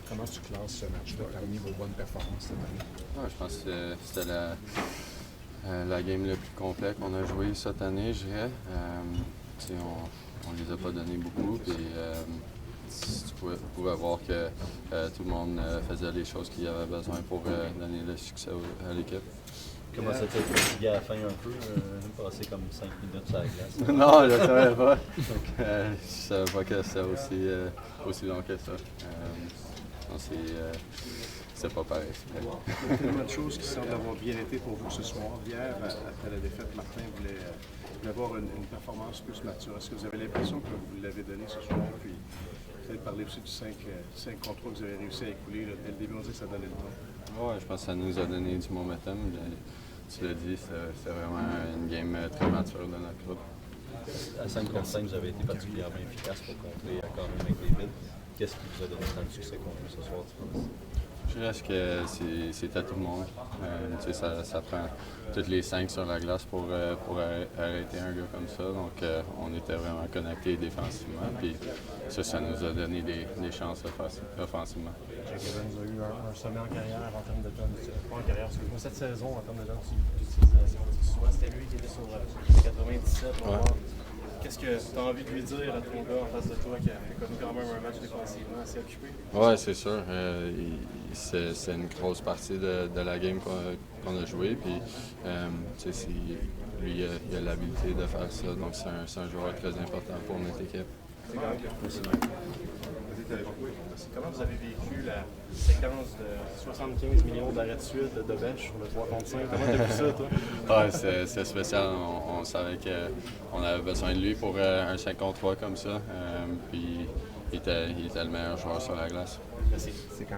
Comment tu classes ce match-là parmi vos bonnes performances cette année? Ouais, je pense que c'était la game la plus complète qu'on a jouée cette année, je dirais. On les a pas donné beaucoup. Puis, tu pouvais voir que tout le monde faisait les choses qu'il avait besoin pour donner le succès à l'équipe. Comment ça t'a fatigué à la fin un peu? Passer comme 5 minutes sur la glace? Non, je ne savais pas. Donc, je ne savais pas que c'était aussi long que ça. Non, c'est pas pareil. Il y a tellement de choses qui semblent avoir bien été pour vous ce soir. Hier, après la défaite, Martin voulait avoir une performance plus mature. Est-ce que vous avez l'impression que vous l'avez donné ce soir? Puis peut-être parler aussi du 5 contre 3 que vous avez réussi à écouler. Là, dès le début, on dit que ça donnait le temps. Ouais, je pense que ça nous a donné du momentum. Tu l'as dit, c'est vraiment une game très mature de notre groupe. À 5 contre 5, vous avez été particulièrement efficace pour contrer Connor McDavid. Qu'est-ce qui vous a donné tant de succès contre lui ce soir, tu penses? Je dirais que c'est à tout le monde. Ça prend toutes les 5 sur la glace pour arrêter un gars comme ça. Donc, on était vraiment connectés défensivement. Puis ça nous a donné des chances offensivement. Jack Evans a eu un sommet en carrière en termes de temps pas en carrière, excuse-moi, cette saison en termes de temps d'utilisation. Souvent, c'était lui qui était sur 97. Ouais. Qu'est-ce que tu as envie de lui dire à ton gars en face de toi qui a connu quand même un match défensivement assez occupé? Oui, c'est sûr. C'est une grosse partie de la game qu'on a joué. Puis, lui, il a l'habilité de faire ça. Donc, c'est un joueur très important pour notre équipe. Comment vous avez vécu la séquence de 75 millions d'arrêts de suite de bench sur le 3 contre 5? Comment tu as vu ça, toi? Ouais, c'est spécial. On savait qu'on avait besoin de lui pour un 5 contre 3 comme ça. Puis il était le meilleur joueur sur la glace. Merci.